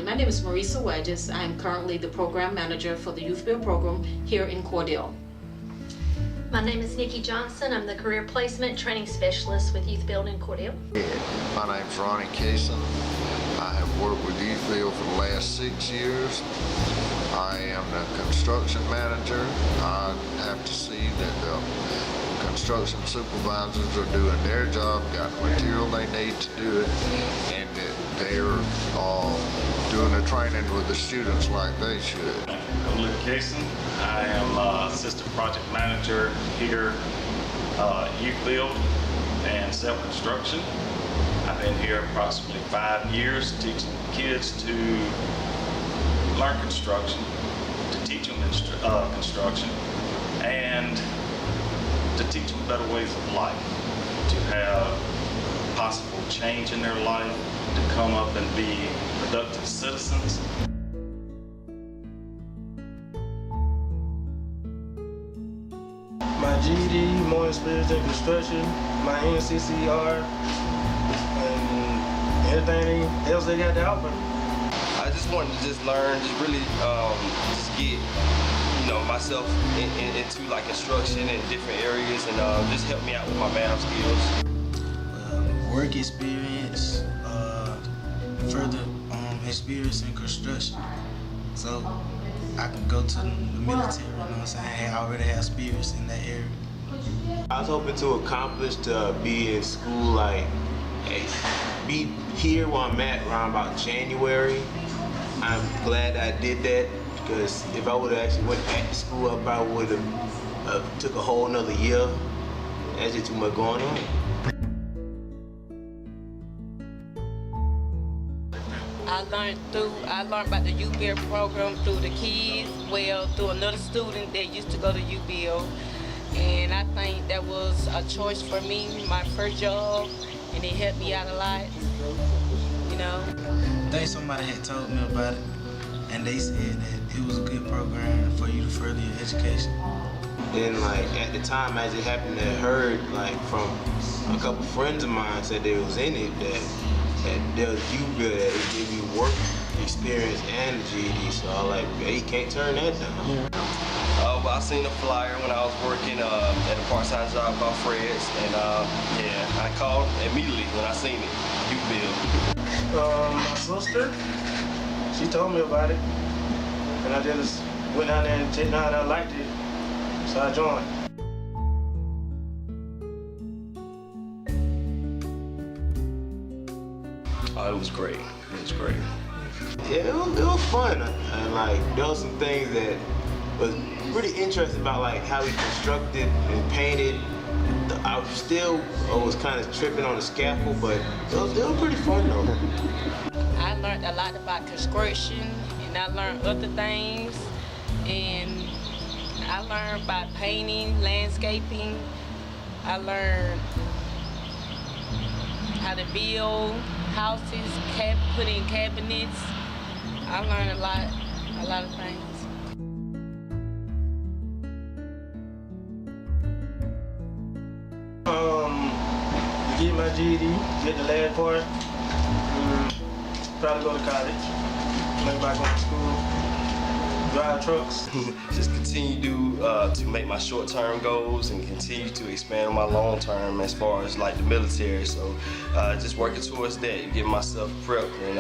My name is Marisa Wedges. I am currently the program manager for the YouthBuild program here in Cordell. My name is Nikki Johnson. I'm the career placement training specialist with YouthBuild in Cordell. My name's Ronnie Kaysen. I have worked with YouthBuild for the last 6 years. I am the construction manager. I have to see that the construction supervisors are doing their job, got the material they need to do it, and that they're doing the training with the students like they should. I'm Luke Kaysen. I am assistant project manager here at YouthBuild and self-construction. I've been here approximately 5 years teaching kids to learn construction, to teach them construction, and to teach them better ways of life, to have possible change in their life, to come up and be productive citizens. My GED, more experience in construction, my NCCR, and anything else they got to offer. I just wanted to just learn, just really just get, myself into like construction in different areas, and just help me out with my math skills. Work experience, further experience in construction, so I can go to the military. You know what I'm saying? I already have experience in that area. I was hoping to accomplish to be in school, like, be here where I'm at around about January. I'm glad I did that, because if I would have actually went back to school, I probably would have took a whole nother year. There's just too much going on. I learned about the YouthBuild program through the kids, through another student that used to go to YouthBuild. And I think that was a choice for me, my first job, and it helped me out a lot, I think somebody had told me about it, and they said that it was a good program for you to further your education. Then, like, at the time, as it happened, I heard, like, from a couple friends of mine said they was in it, that there was YouthBuild, that it gave you work experience and a GED, so I was like, hey, you can't turn that down. Well, I seen a flyer when I was working at a part-time job called Fred's, and I called immediately when I seen it, YouthBuild. My sister, she told me about it, and I just went out there and checked out, and I liked it, so I joined. Oh, it was great. It was great. Yeah, it was fun, and like there was some things that was pretty interesting about like how we constructed and painted. I still was kind of tripping on the scaffold, but it was pretty fun though. I learned a lot about construction, and I learned other things, and I learned about painting, landscaping. I learned how to build houses, put in cabinets. I learned a lot of things. Get my GED, get the last part, probably go to college, maybe back on to school, drive trucks. Just continue to make my short-term goals and continue to expand on my long-term as far as like the military. So just working towards that, getting myself prepped and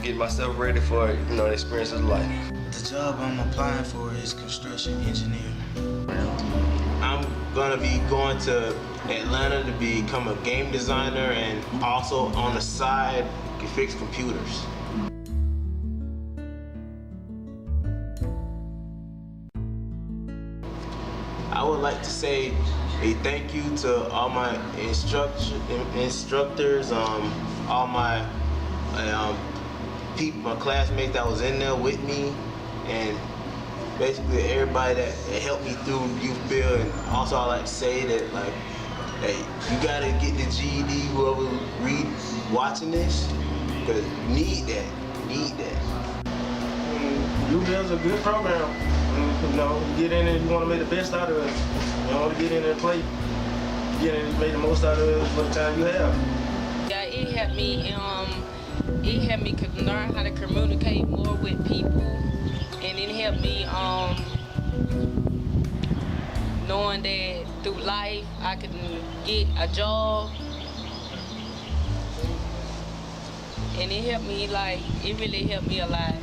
getting myself ready for the experience of life. The job I'm applying for is construction engineer. I'm gonna be going to Atlanta to become a game designer, and also on the side can fix computers. I would like to say a thank you to all my instructors, all my people, my classmates that was in there with me, and basically everybody that helped me through YouthBuild. And also I like to say that, like, hey, you gotta get the GED, whoever watching this, because you need that. YouthBuild's a good program. You get in there, you want to make the best out of it. You don't want to get in there and play. Get in and make the most out of it for the time you have. Yeah, it helped me it helped me learn how to communicate more with people, and it helped me knowing that through life I could get a job, and it helped me it really helped me a lot.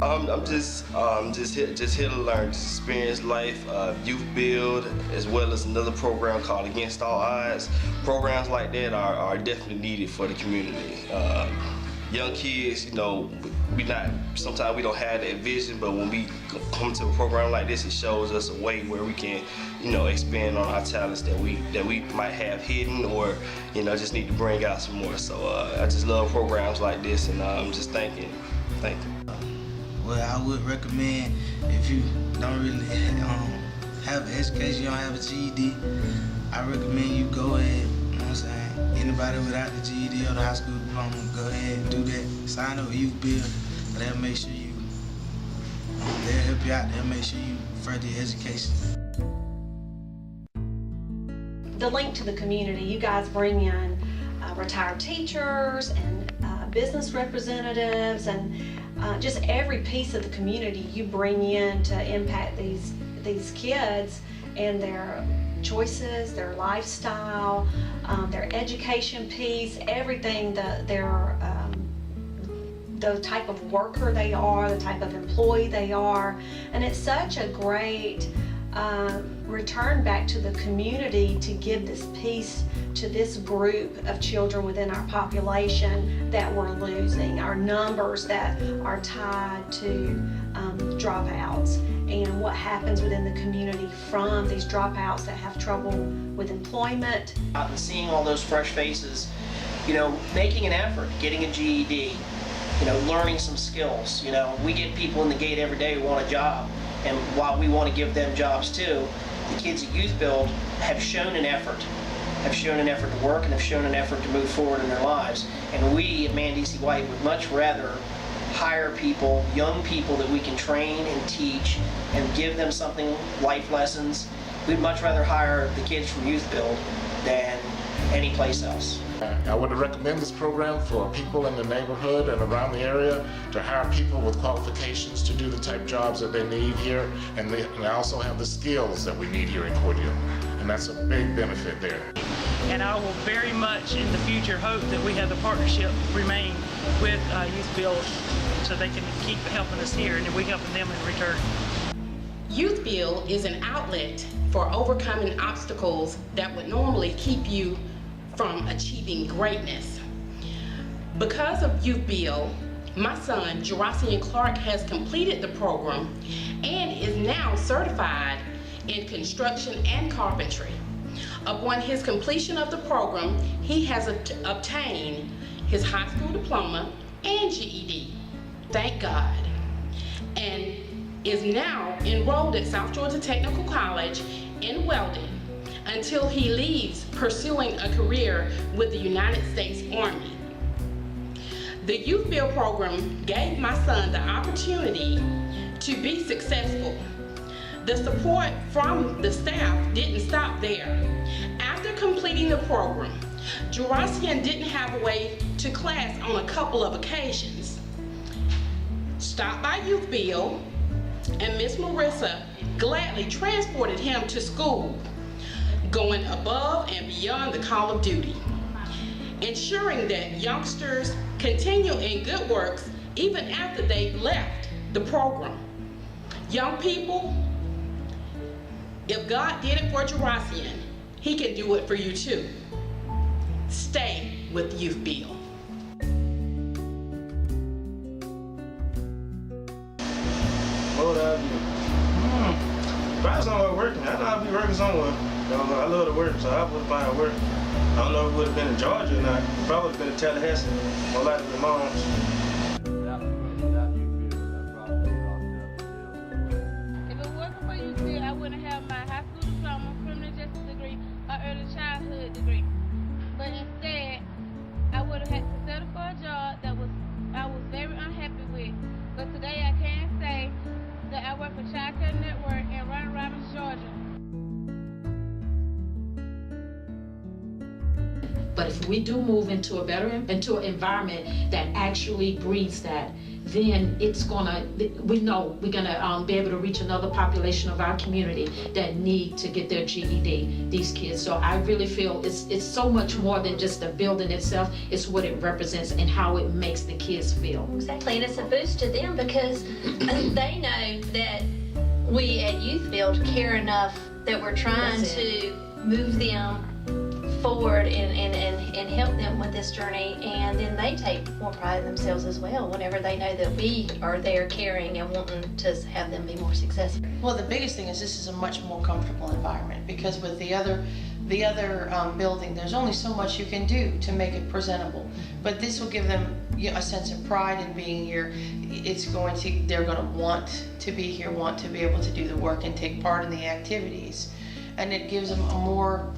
I'm just here to learn, just experience life. YouthBuild, as well as another program called Against All Odds. Programs like that are definitely needed for the community. Young kids, sometimes we don't have that vision, but when we come to a program like this, it shows us a way where we can, expand on our talents that we might have hidden, or just need to bring out some more. So I just love programs like this, and I'm just thank you. Well, I would recommend, if you don't really have an education, you don't have a GED, I recommend you go ahead, you know what I'm saying? Anybody without the GED or the high school diploma, go ahead and do that. Sign up with YouthBuild. They'll make sure they'll help you out. They'll make sure you further your education. The link to the community, you guys bring in retired teachers and business representatives, and just every piece of the community you bring in to impact these kids and their choices, their lifestyle, their education piece, everything that the type of worker they are, the type of employee they are. And it's such a great return back to the community to give this piece to this group of children within our population that we're losing, our numbers that are tied to dropouts, and what happens within the community from these dropouts that have trouble with employment. And seeing all those fresh faces, making an effort, getting a GED, learning some skills. We get people in the gate every day who want a job, and while we want to give them jobs too, the kids at YouthBuild have shown an effort to work and have shown an effort to move forward in their lives. And we at Man DC White would much rather hire people, young people that we can train and teach and give them something, life lessons. We'd much rather hire the kids from YouthBuild than any place else. I would recommend this program for people in the neighborhood and around the area to hire people with qualifications to do the type jobs that they need here, and they also have the skills that we need here in Cordele, and that's a big benefit there. And I will very much in the future hope that we have the partnership remain with YouthBuild so they can keep helping us here and we helping them in return. YouthBuild is an outlet for overcoming obstacles that would normally keep you from achieving greatness. Because of YouthBuild, my son, Jurassian Clark, has completed the program and is now certified in construction and carpentry. Upon his completion of the program, he has obtained his high school diploma and GED, thank God, and is now enrolled at South Georgia Technical College in welding until he leaves pursuing a career with the United States Army. The YouthBuild program gave my son the opportunity to be successful. The support from the staff didn't stop there. After completing the program, Jurassian didn't have a way to class on a couple of occasions. Stopped by YouthBuild, and Miss Marissa gladly transported him to school, going above and beyond the call of duty, ensuring that youngsters continue in good works even after they've left the program. Young people, if God did it for Jurassian, he can do it for you too. Stay with YouthBuild. What would I do? Probably somewhere working. I know I'd be working somewhere. I love to work, so I would find work. I don't know if it would have been in Georgia or not. It probably would have been in Tallahassee. More likely than Mom's. If it wasn't for YouthBuild, I wouldn't have my high school diploma, criminal justice degree, or early childhood degree. But instead, I would have had to settle for a job that I was very unhappy with. But today I can say that I work for Child Care Network in Round Robbins, Georgia. But if we do move into an environment that actually breeds that, then we know we're gonna be able to reach another population of our community that need to get their GED, these kids. So I really feel it's so much more than just the building itself, it's what it represents and how it makes the kids feel. Exactly, and it's a boost to them because they know that we at YouthBuild care enough that we're trying to move them forward and help them with this journey, and then they take more pride in themselves as well whenever they know that we are there caring and wanting to have them be more successful. Well, the biggest thing is this is a much more comfortable environment, because with the other building, there's only so much you can do to make it presentable. But this will give them a sense of pride in being here. They're going to want to be here, want to be able to do the work and take part in the activities, and it gives them a more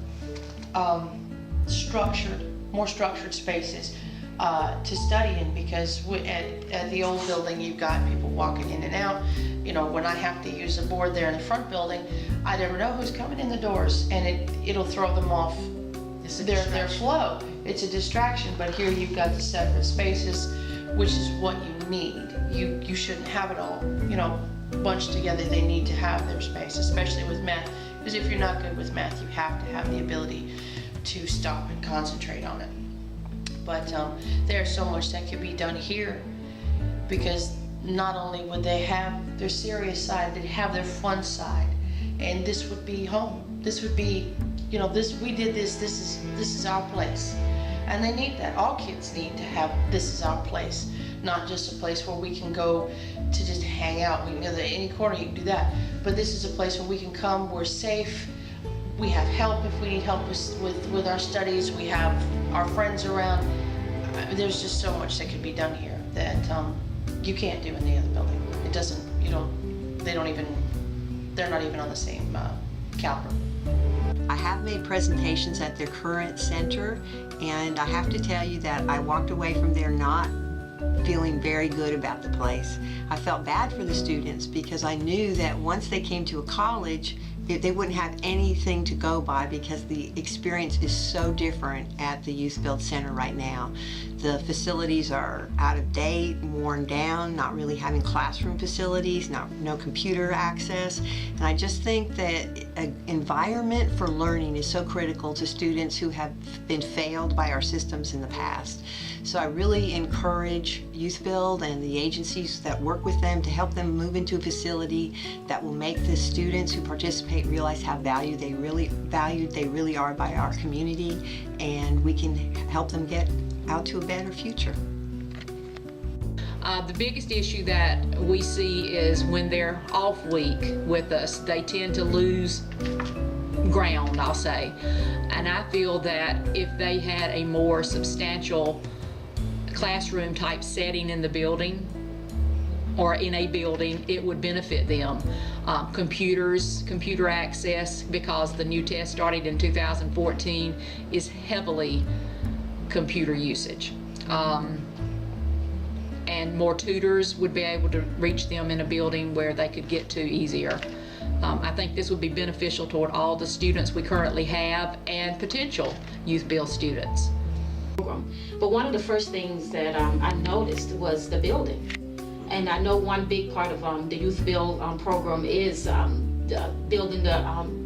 structured spaces to study in, because at the old building you've got people walking in and out. You know, when I have to use a board there in the front building, I never know who's coming in the doors, and it'll throw them off their flow. It's a distraction, but here you've got the separate spaces, which is what you need. You shouldn't have it all, bunched together. They need to have their space, especially with math, because if you're not good with math, you have to have the ability to stop and concentrate on it. But there's so much that could be done here, because not only would they have their serious side, they'd have their fun side, and this would be home. This would be, we did this is our place. And they need that. All kids need to have, this is our place, not just a place where we can go to just hang out. We can go to any corner, you can do that. But this is a place where we can come, we're safe, we have help if we need help with our studies, we have our friends around. There's just so much that could be done here that you can't do in the other building. They're not even on the same caliber. I have made presentations at their current center, and I have to tell you that I walked away from there not feeling very good about the place. I felt bad for the students because I knew that once they came to a college, they wouldn't have anything to go by, because the experience is so different at the YouthBuild Center right now. The facilities are out of date, worn down, not really having classroom facilities, no computer access. And I just think that an environment for learning is so critical to students who have been failed by our systems in the past. So I really encourage YouthBuild and the agencies that work with them to help them move into a facility that will make the students who participate realize how valued they really are by our community, and we can help them get out to a better future. The biggest issue that we see is when they're off week with us, they tend to lose ground, I'll say. And I feel that if they had a more substantial classroom type setting in the building, or in a building, it would benefit them. Computer access, because the new test started in 2014, is heavily computer usage. And more tutors would be able to reach them in a building where they could get to easier. I think this would be beneficial toward all the students we currently have and potential YouthBuild students. But one of the first things that I noticed was the building. And I know one big part of the YouthBuild program is building the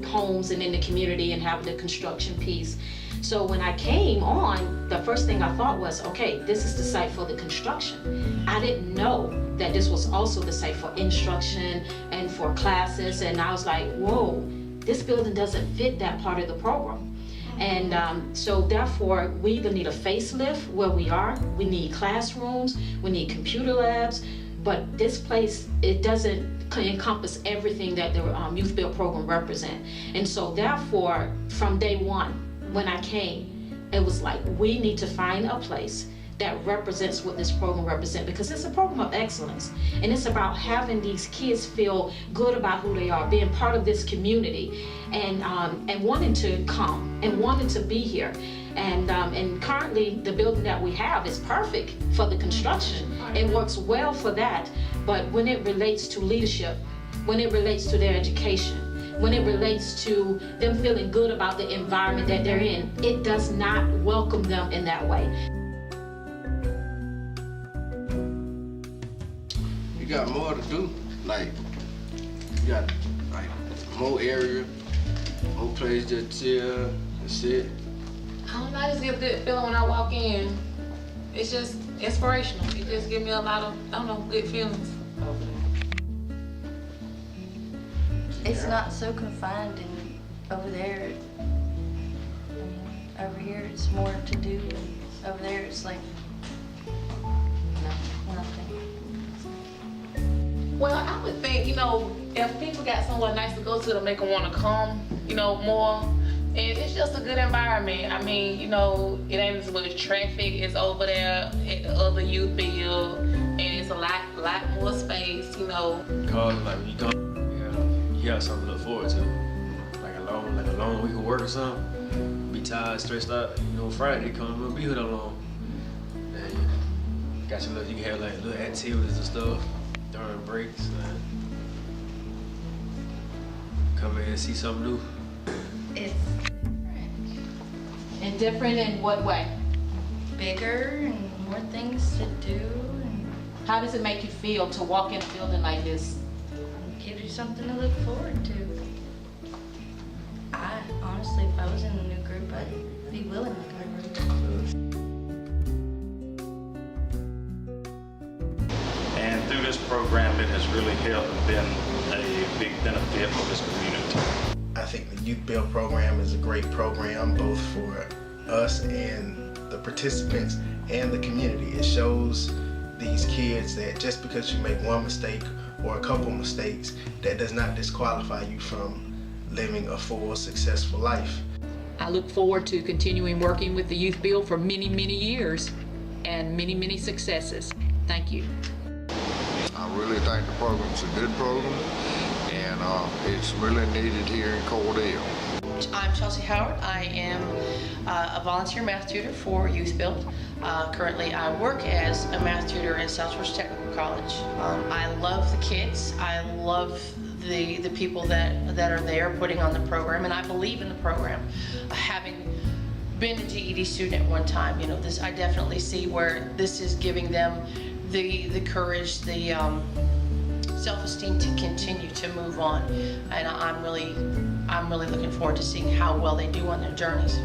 homes and in the community and having the construction piece. So when I came on, the first thing I thought was, okay, this is the site for the construction. I didn't know that this was also the site for instruction and for classes, and I was like, whoa, this building doesn't fit that part of the program. And so therefore, we either need a facelift where we are, we need classrooms, we need computer labs, but this place, it doesn't encompass everything that the YouthBuild program represent. And so therefore, from day one, when I came, it was like, we need to find a place that represents what this program represents, because it's a program of excellence, and it's about having these kids feel good about who they are, being part of this community, and wanting to come and wanting to be here. And currently the building that we have is perfect for the construction. It works well for that, but when it relates to leadership, when it relates to their education, when it relates to them feeling good about the environment that they're in, it does not welcome them in that way. You got more to do. Like, you got like more area, more place to chill and sit. I don't know, I just get a good feeling when I walk in. It's just inspirational. It just gives me a lot of, I don't know, good feelings. It's not so confined in over there. I mean, over here it's more to do, and over there it's like nothing. Well, I would think, you know, if people got somewhere nice to go to make them want to come, you know, more. And it's just a good environment. I mean, you know, it ain't as much traffic as over there at the other YouthBuild, and it's a lot more space, you know. Cause like when you go, you got something to look forward to. Like a long week of work or something. Be tired, stressed out. You know, Friday come, we'll be here that long. And you got your you can have like little activities and stuff during breaks. And come in and see something new. It's And different in what way? bigger and more things to do, and How does it make you feel to walk in a building like this? gives you something to look forward to. I honestly, if I was in a new group, I'd be willing to go. And through this program, it has really helped and been a big benefit for this community. I think the YouthBuild program is a great program both for us and the participants and the community. It shows these kids that just because you make one mistake or a couple mistakes, that does not disqualify you from living a full, successful life. I look forward to continuing working with the YouthBuild for many, many years and many, many successes. Thank you. I really think the program's a good program, and it's really needed here in Cordell. I'm Chelsea Howard. I am a volunteer math tutor for YouthBuild. Currently, I work as a math tutor at Southwest Technical College. I love the kids. I love the people that are there putting on the program, and I believe in the program. Having been a GED student at one time, you know, I definitely see where this is giving them the courage, the self-esteem to continue to move on, and I'm really looking forward to seeing how well they do on their journeys.